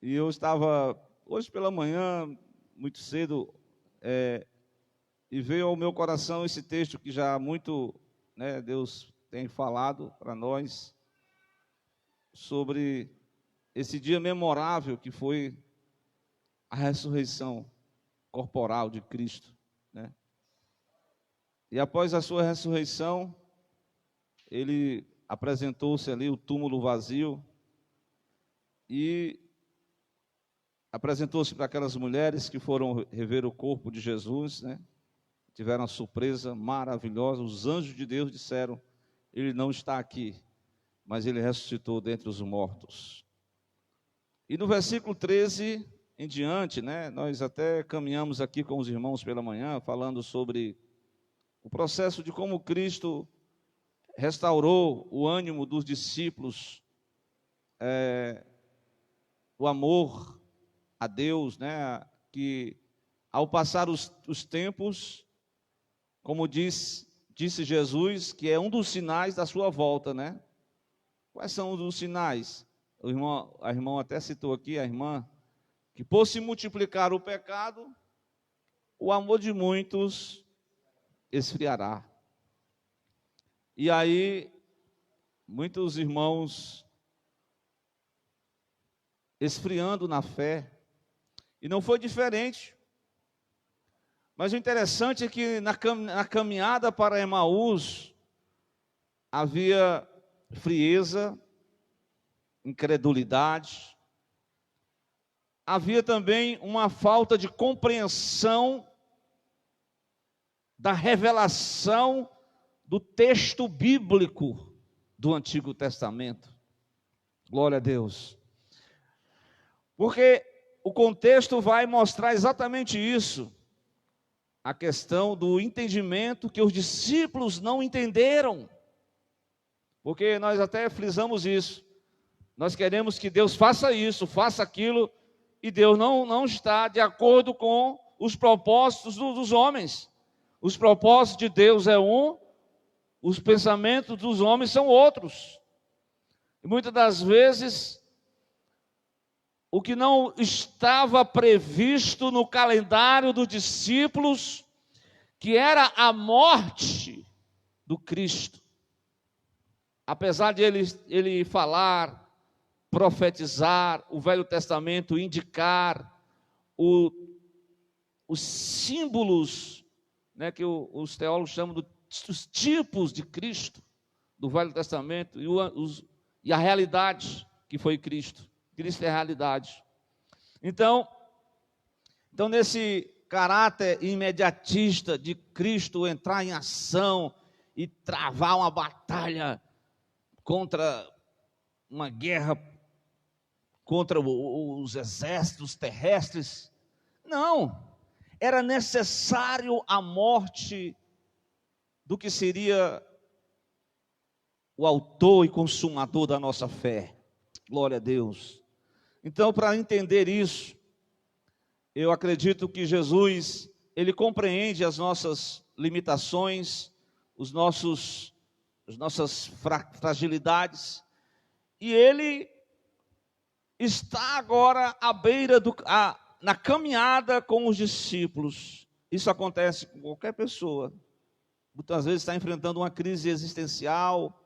E eu estava, hoje pela manhã, muito cedo, e veio ao meu coração esse texto que já muito, né, Deus tem falado para nós sobre esse dia memorável que foi a ressurreição corporal de Cristo, né? E após a sua ressurreição, ele apresentou-se ali, o túmulo vazio, e apresentou-se para aquelas mulheres que foram rever o corpo de Jesus, né? Tiveram uma surpresa maravilhosa. Os anjos de Deus disseram: ele não está aqui, mas ele ressuscitou dentre os mortos. E no versículo 13 em diante, né, nós até caminhamos aqui com os irmãos pela manhã, falando sobre o processo de como Cristo restaurou o ânimo dos discípulos, o amor a Deus, né, que ao passar os tempos, como disse Jesus, que é um dos sinais da sua volta, né? Quais são os sinais? A irmã até citou aqui, a irmã, que por se multiplicar o pecado, o amor de muitos esfriará. E aí, muitos irmãos esfriando na fé, e não foi diferente. Mas o interessante é que na caminhada para Emaús, havia frieza, incredulidade, havia também uma falta de compreensão da revelação do texto bíblico do Antigo Testamento. Glória a Deus. Porque o contexto vai mostrar exatamente isso. A questão do entendimento que os discípulos não entenderam. Porque nós até frisamos isso. Nós queremos que Deus faça isso, faça aquilo, e Deus não está de acordo com os propósitos dos homens. Os propósitos de Deus é um, os pensamentos dos homens são outros. E muitas das vezes, o que não estava previsto no calendário dos discípulos, que era a morte do Cristo. Apesar de ele falar, profetizar, o Velho Testamento indicar os símbolos, né, que os teólogos chamam dos tipos de Cristo, do Velho Testamento, e a realidade que foi Cristo. Cristo é a realidade. Então nesse caráter imediatista de Cristo entrar em ação e travar uma batalha contra uma guerra, contra os exércitos terrestres, não, era necessário a morte do que seria o autor e consumador da nossa fé. Glória a Deus. Então, para entender isso, eu acredito que Jesus, ele compreende as nossas limitações, as nossas fragilidades, e ele está agora à beira na caminhada com os discípulos. Isso acontece com qualquer pessoa. Muitas vezes está enfrentando uma crise existencial,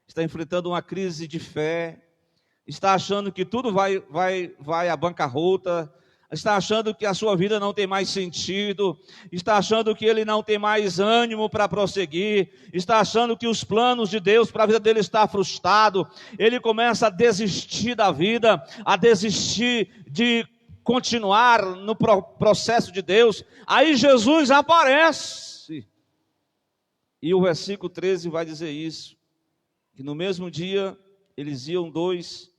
está enfrentando uma crise de fé, está achando que tudo vai à bancarrota, está achando que a sua vida não tem mais sentido, está achando que ele não tem mais ânimo para prosseguir, está achando que os planos de Deus para a vida dele estão frustrados, ele começa a desistir da vida, a desistir de continuar no processo de Deus. Aí Jesus aparece, e o versículo 13 vai dizer isso, que no mesmo dia eles iam dois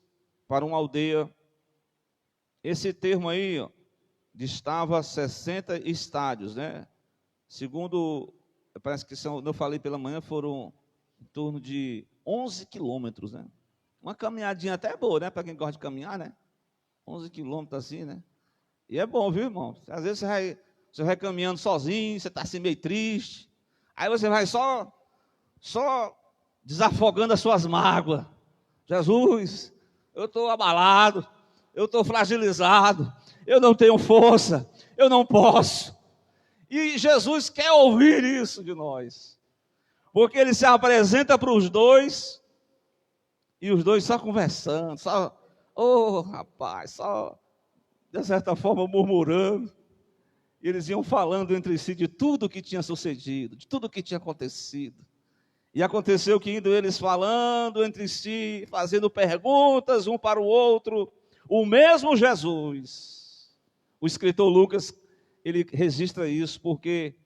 para uma aldeia. Esse termo aí, ó, distava 60 estádios, né? Segundo, parece que eu falei pela manhã, foram em torno de 11 quilômetros, né? Uma caminhadinha até boa, né? Para quem gosta de caminhar, né? 11 quilômetros assim, né? E é bom, viu, irmão? Às vezes você vai caminhando sozinho, você está assim meio triste, aí você vai só desafogando as suas mágoas. Jesus, eu estou abalado, eu estou fragilizado, eu não tenho força, eu não posso. E Jesus quer ouvir isso de nós, porque ele se apresenta para os dois, e os dois só conversando, só, rapaz, só, de certa forma, murmurando. E eles iam falando entre si de tudo que tinha sucedido, de tudo que tinha acontecido. E aconteceu que indo eles falando entre si, fazendo perguntas um para o outro, o mesmo Jesus, o escritor Lucas, ele registra isso porque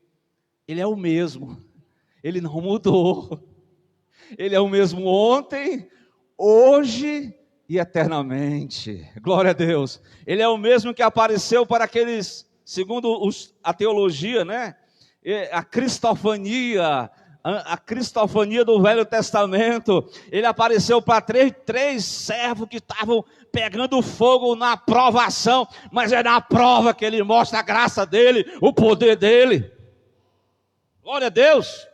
ele é o mesmo, ele não mudou, ele é o mesmo ontem, hoje e eternamente, glória a Deus. Ele é o mesmo que apareceu para aqueles, segundo a teologia, né? A cristofania do Velho Testamento. Ele apareceu para três servos que estavam pegando fogo na provação, mas é na prova que ele mostra a graça dele, o poder dele. Glória a Deus.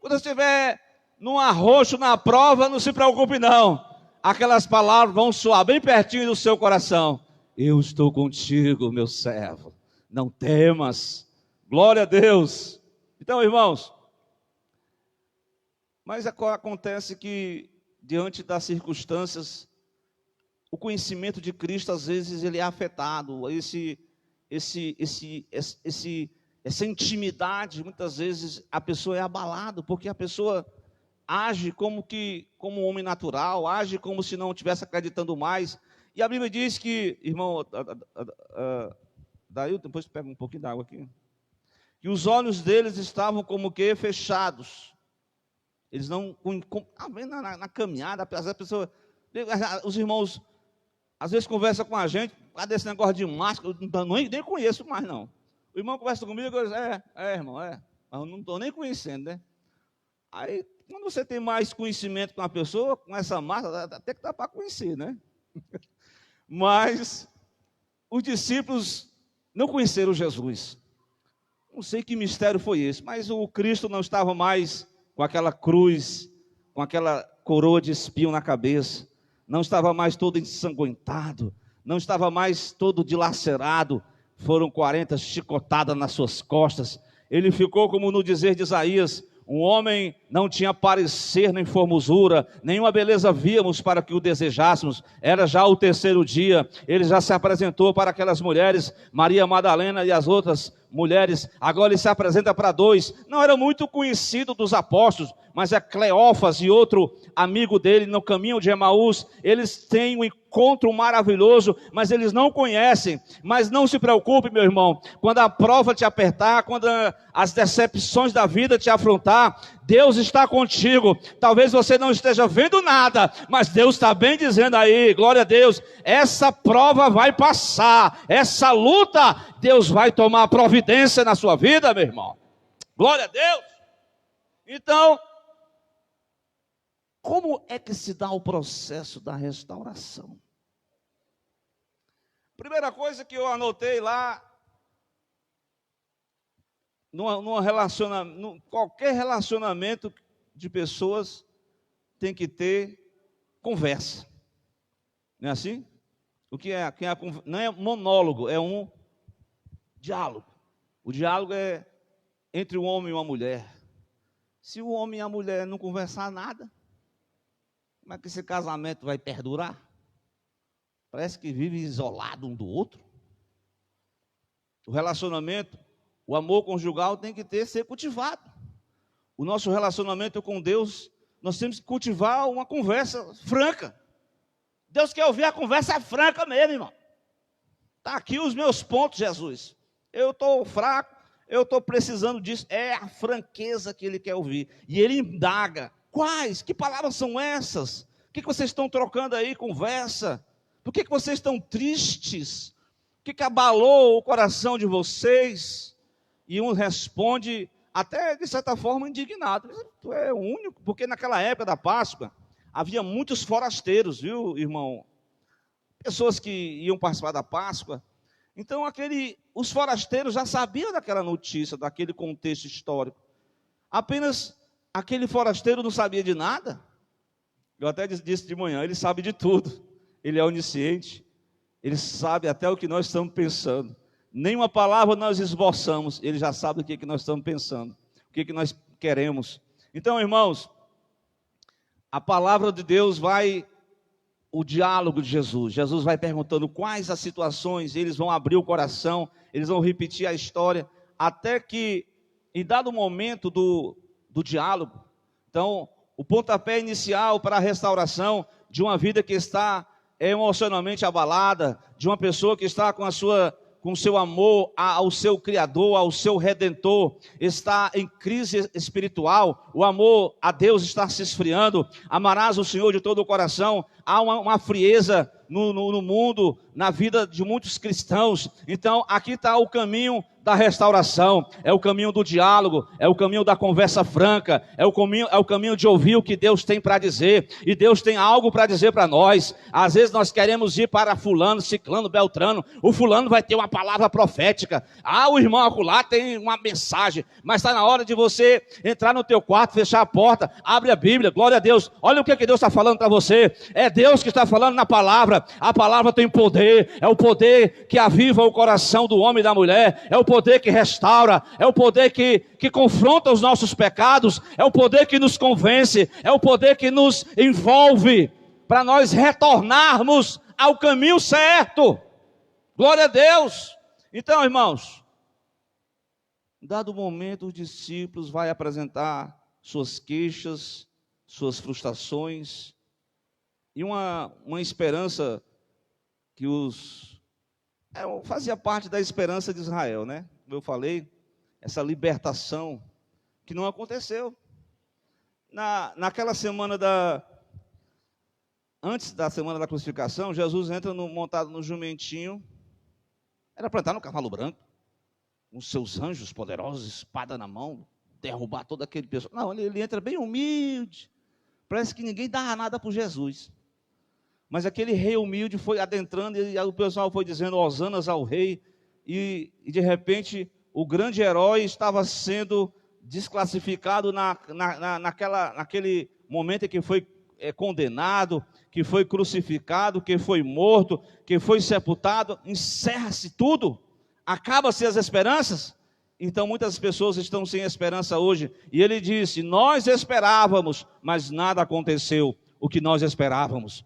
Quando você estiver num arroxo na prova, não se preocupe não, aquelas palavras vão soar bem pertinho do seu coração. Eu estou contigo, meu servo, não temas. Glória a Deus. Então, irmãos, mas acontece que, diante das circunstâncias, o conhecimento de Cristo, às vezes, ele é afetado. Essa intimidade, muitas vezes, a pessoa é abalada, porque a pessoa age como um homem natural, age como se não estivesse acreditando mais. E a Bíblia diz que, irmão, daí depois pega um pouquinho d'água aqui, que os olhos deles estavam como que fechados. Eles não, na caminhada, as pessoas, os irmãos, às vezes conversam com a gente, cadê esse negócio de máscara? Eu nem conheço mais, não. O irmão conversa comigo, eu digo, irmão, mas eu não estou nem conhecendo, né? Aí, quando você tem mais conhecimento com a pessoa, com essa máscara, até que dá para conhecer, né? Mas os discípulos não conheceram Jesus. Não sei que mistério foi esse, mas o Cristo não estava mais com aquela cruz, com aquela coroa de espinho na cabeça, não estava mais todo ensanguentado, não estava mais todo dilacerado, foram 40 chicotadas nas suas costas, ele ficou como no dizer de Isaías, um homem não tinha parecer nem formosura, nenhuma beleza víamos para que o desejássemos, era já o terceiro dia, ele já se apresentou para aquelas mulheres, Maria Madalena e as outras mulheres, agora ele se apresenta para dois, não era muito conhecido dos apóstolos, mas é Cleófas e outro amigo dele no caminho de Emaús, eles têm um encontro maravilhoso, mas eles não conhecem, mas não se preocupe, meu irmão, quando a prova te apertar, quando as decepções da vida te afrontar, Deus está contigo, talvez você não esteja vendo nada, mas Deus está bem dizendo aí, glória a Deus, essa prova vai passar, essa luta, Deus vai tomar providência na sua vida, meu irmão, glória a Deus. Então, como é que se dá o processo da restauração? Primeira coisa que eu anotei lá, qualquer relacionamento de pessoas tem que ter conversa. Não é assim? Não é monólogo, é um diálogo. O diálogo é entre um homem e uma mulher. Se o homem e a mulher não conversar nada, como é que esse casamento vai perdurar? Parece que vive isolado um do outro. O relacionamento, o amor conjugal tem que ser cultivado. O nosso relacionamento com Deus, nós temos que cultivar uma conversa franca. Deus quer ouvir a conversa franca mesmo, irmão. Está aqui os meus pontos, Jesus. Eu estou fraco, eu estou precisando disso. É a franqueza que Ele quer ouvir. E Ele indaga. Quais? Que palavras são essas? O que vocês estão trocando aí, conversa? Por que vocês estão tristes? O que abalou o coração de vocês? E um responde, até de certa forma, indignado. Tu é o único, porque naquela época da Páscoa, havia muitos forasteiros, viu, irmão? Pessoas que iam participar da Páscoa. Então, os forasteiros já sabiam daquela notícia, daquele contexto histórico. Apenas aquele forasteiro não sabia de nada. Eu até disse de manhã, ele sabe de tudo. Ele é onisciente. Ele sabe até o que nós estamos pensando. Nenhuma palavra nós esboçamos, ele já sabe o que nós estamos pensando, o que nós queremos. Então, irmãos, a palavra de Deus o diálogo de Jesus. Jesus vai perguntando quais as situações, eles vão abrir o coração, eles vão repetir a história, até que, em dado momento do diálogo, então, o pontapé inicial para a restauração de uma vida que está emocionalmente abalada, de uma pessoa que está com seu amor ao seu Criador, ao seu Redentor, está em crise espiritual, o amor a Deus está se esfriando, amarás o Senhor de todo o coração, há uma frieza no mundo, na vida de muitos cristãos. Então aqui está o caminho da restauração, é o caminho do diálogo, é o caminho da conversa franca, é o caminho de ouvir o que Deus tem para dizer, e Deus tem algo para dizer para nós. Às vezes nós queremos ir para fulano, ciclano, beltrano, o fulano vai ter uma palavra profética, o irmão acolá tem uma mensagem, mas está na hora de você entrar no teu quarto, fechar a porta, abre a Bíblia, glória a Deus, olha o que Deus está falando para você, é Deus que está falando na palavra, a palavra tem poder, é o poder que aviva o coração do homem e da mulher, é o poder que restaura, é o poder que confronta os nossos pecados, é o poder que nos convence, é o poder que nos envolve, para nós retornarmos ao caminho certo. Glória a Deus. Então, irmãos, dado o momento, os discípulos vão apresentar suas queixas, suas frustrações, e uma esperança que fazia parte da esperança de Israel, né? Como eu falei, essa libertação que não aconteceu. Naquela semana antes da semana da crucificação, Jesus entra montado no jumentinho, era para entrar no cavalo branco, com seus anjos poderosos, espada na mão, derrubar todo aquele pessoal. Não, ele entra bem humilde, parece que ninguém dava nada por Jesus. Mas aquele rei humilde foi adentrando e o pessoal foi dizendo hosanas ao rei, e de repente o grande herói estava sendo desclassificado naquele momento em que foi condenado, que foi crucificado, que foi morto, que foi sepultado. Encerra-se tudo, acaba-se as esperanças. Então muitas pessoas estão sem esperança hoje, e ele disse: nós esperávamos, mas nada aconteceu o que nós esperávamos.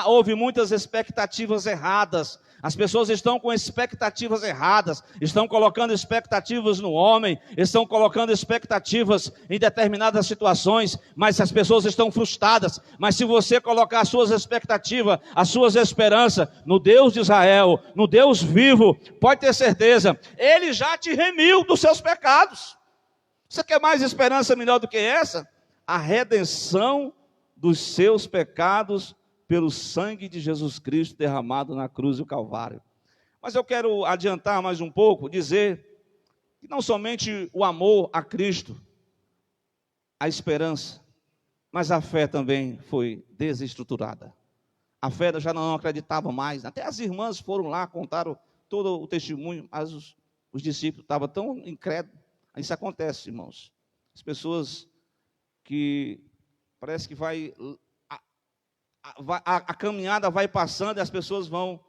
Houve muitas expectativas erradas. As pessoas estão com expectativas erradas, estão colocando expectativas no homem, estão colocando expectativas em determinadas situações, mas as pessoas estão frustradas. Mas se você colocar as suas expectativas, as suas esperanças no Deus de Israel, no Deus vivo, pode ter certeza, Ele já te remiu dos seus pecados. Você quer mais esperança melhor do que essa? A redenção dos seus pecados pelo sangue de Jesus Cristo derramado na cruz do Calvário. Mas eu quero adiantar mais um pouco, dizer que não somente o amor a Cristo, a esperança, mas a fé também foi desestruturada. A fé já não acreditava mais, até as irmãs foram lá, contaram todo o testemunho, mas os discípulos estavam tão incrédulos. Isso acontece, irmãos. As pessoas que parece que a caminhada vai passando e as pessoas vão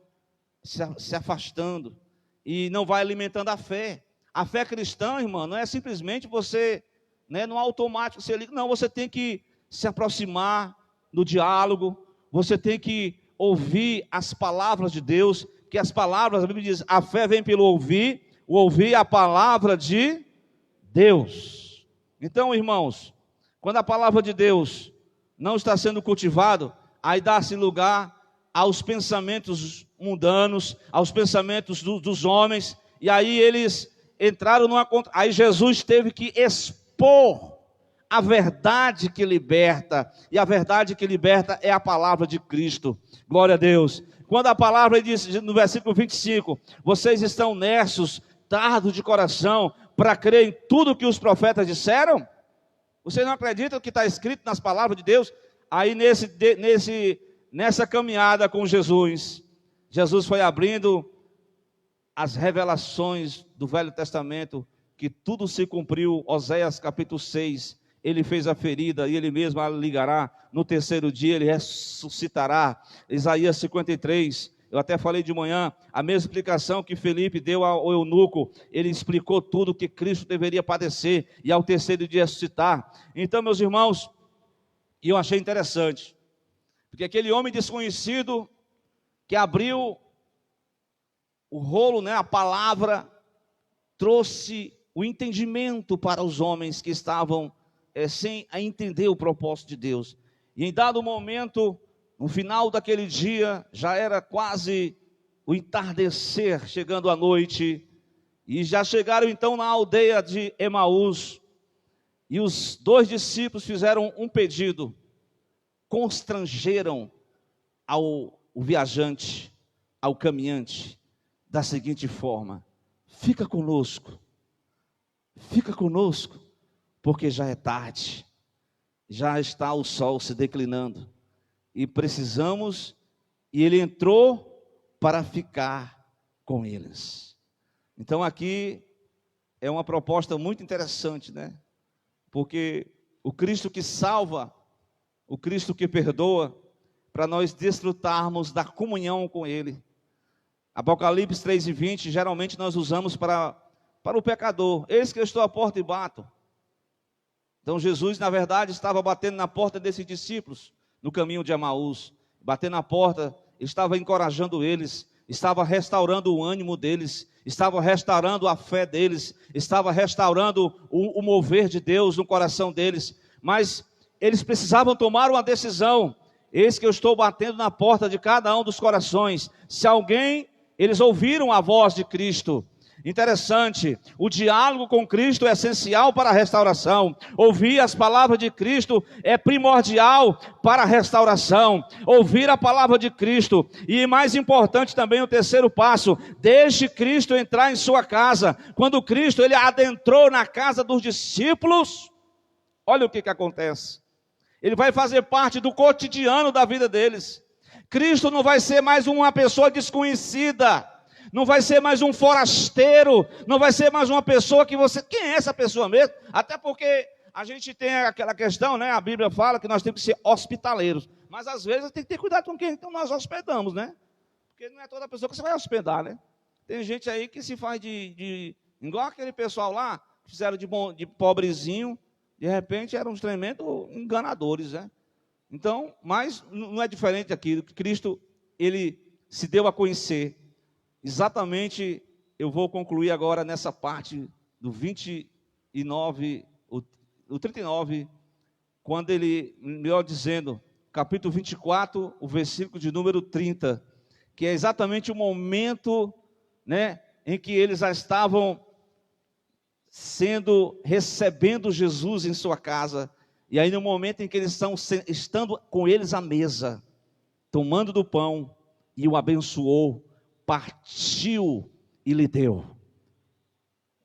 se afastando e não vai alimentando a fé. A fé cristã, irmão, não é simplesmente você, no automático, você liga. Não, você tem que se aproximar no diálogo, você tem que ouvir as palavras de Deus, que as palavras, a Bíblia diz, a fé vem pelo ouvir, o ouvir a palavra de Deus. Então, irmãos, quando a palavra de Deus não está sendo cultivado, aí dá-se lugar aos pensamentos mundanos, aos pensamentos dos homens, e aí eles entraram aí Jesus teve que expor a verdade que liberta, e a verdade que liberta é a palavra de Cristo. Glória a Deus. Quando a palavra diz no versículo 25, vocês estão nerços, tardos de coração, para crer em tudo que os profetas disseram? Você não acredita no que está escrito nas palavras de Deus? Aí nessa caminhada com Jesus, Jesus foi abrindo as revelações do Velho Testamento, que tudo se cumpriu. Oséias capítulo 6, ele fez a ferida e ele mesmo a ligará, no terceiro dia ele ressuscitará. Isaías 53, Eu até falei de manhã, a mesma explicação que Felipe deu ao eunuco, ele explicou tudo que Cristo deveria padecer e ao terceiro dia ressuscitar. Então, meus irmãos, eu achei interessante, porque aquele homem desconhecido que abriu o rolo, né, a palavra, trouxe o entendimento para os homens que estavam sem a entender o propósito de Deus. E em dado momento, no final daquele dia, já era quase o entardecer, chegando à noite, e já chegaram então na aldeia de Emaús, e os dois discípulos fizeram um pedido, constrangeram ao viajante, ao caminhante, da seguinte forma: fica conosco, porque já é tarde, já está o sol se declinando, e precisamos, e ele entrou para ficar com eles. Então aqui é uma proposta muito interessante, né? Porque o Cristo que salva, o Cristo que perdoa, para nós desfrutarmos da comunhão com Ele. Apocalipse 3:20, geralmente nós usamos para o pecador. Eis que eu estou à porta e bato. Então Jesus, na verdade, estava batendo na porta desses discípulos, no caminho de Emaús. Batendo na porta, estava encorajando eles, estava restaurando o ânimo deles, estava restaurando a fé deles, estava restaurando o mover de Deus no coração deles. Mas eles precisavam tomar uma decisão. Eis que eu estou batendo na porta de cada um dos corações. Se alguém, eles ouviram a voz de Cristo. Interessante, o diálogo com Cristo é essencial para a restauração. Ouvir as palavras de Cristo é primordial para a restauração. Ouvir a palavra de Cristo. E mais importante também o terceiro passo: deixe Cristo entrar em sua casa. Quando Cristo ele adentrou na casa dos discípulos, olha o que acontece. Ele vai fazer parte do cotidiano da vida deles. Cristo não vai ser mais uma pessoa desconhecida, não vai ser mais um forasteiro, não vai ser mais uma pessoa que você... Quem é essa pessoa mesmo? Até porque a gente tem aquela questão, né? A Bíblia fala que nós temos que ser hospitaleiros, mas às vezes tem que ter cuidado com quem então nós hospedamos, né? Porque não é toda pessoa que você vai hospedar, né? Tem gente aí que se faz igual aquele pessoal lá, que fizeram de pobrezinho, de repente eram uns tremendos enganadores, né? Então, mas não é diferente daquilo. Cristo, ele se deu a conhecer. Exatamente, eu vou concluir agora nessa parte do 29, o 39, quando ele, melhor dizendo, capítulo 24, o versículo de número 30, que é exatamente o momento, né, em que eles já estavam recebendo Jesus em sua casa, e aí no momento em que eles estando com eles à mesa, tomando do pão, e o abençoou, partiu e lhe deu.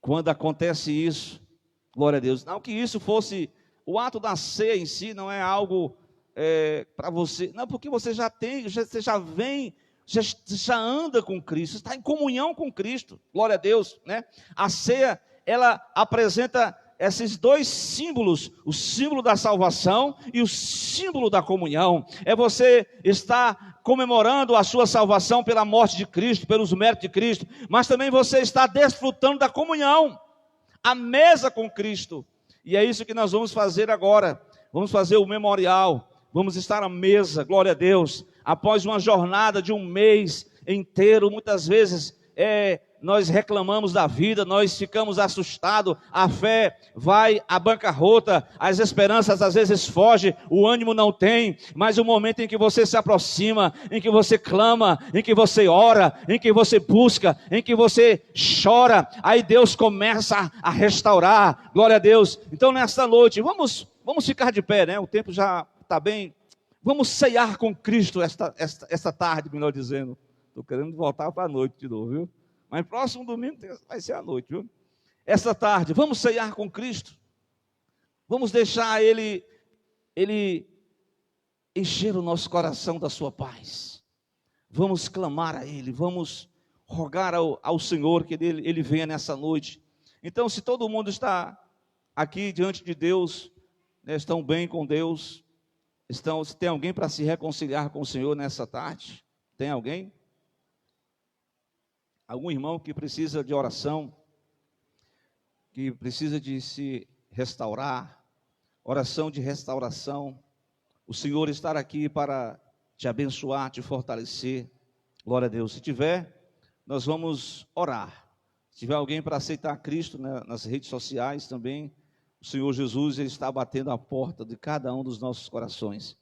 Quando acontece isso, glória a Deus, não que isso fosse, o ato da ceia em si não é algo para você, não, porque você já tem, você já vem, já anda com Cristo, está em comunhão com Cristo, glória a Deus, né? A ceia, ela apresenta esses dois símbolos, o símbolo da salvação e o símbolo da comunhão. É você estar comemorando a sua salvação pela morte de Cristo, pelos méritos de Cristo, mas também você está desfrutando da comunhão, a mesa com Cristo. E é isso que nós vamos fazer agora. Vamos fazer o memorial, vamos estar à mesa, glória a Deus, após uma jornada de um mês inteiro. Muitas vezes nós reclamamos da vida, nós ficamos assustados, a fé vai à bancarrota, as esperanças às vezes fogem, o ânimo não tem, mas o momento em que você se aproxima, em que você clama, em que você ora, em que você busca, em que você chora, aí Deus começa a restaurar, glória a Deus. Então nesta noite, vamos ficar de pé, né? O tempo já está bem, vamos ceiar com Cristo esta tarde, melhor dizendo. Estou querendo voltar para a noite de novo, viu? Mas próximo domingo vai ser a noite, viu? Essa tarde, vamos ceiar com Cristo. Vamos deixar Ele encher o nosso coração da sua paz. Vamos clamar a Ele, vamos rogar ao Senhor que Ele venha nessa noite. Então, se todo mundo está aqui diante de Deus, né, estão bem com Deus, se tem alguém para se reconciliar com o Senhor nessa tarde? Tem alguém? algum irmão que precisa de oração, que precisa de se restaurar, oração de restauração, o Senhor está aqui para te abençoar, te fortalecer. Glória a Deus. Se tiver, nós vamos orar. Se tiver alguém para aceitar Cristo, né, nas redes sociais também, o Senhor Jesus, Ele está batendo a porta de cada um dos nossos corações.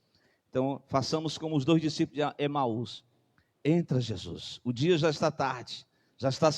Então, façamos como os 2 discípulos de Emaús. Entra, Jesus. O dia já está tarde, já está se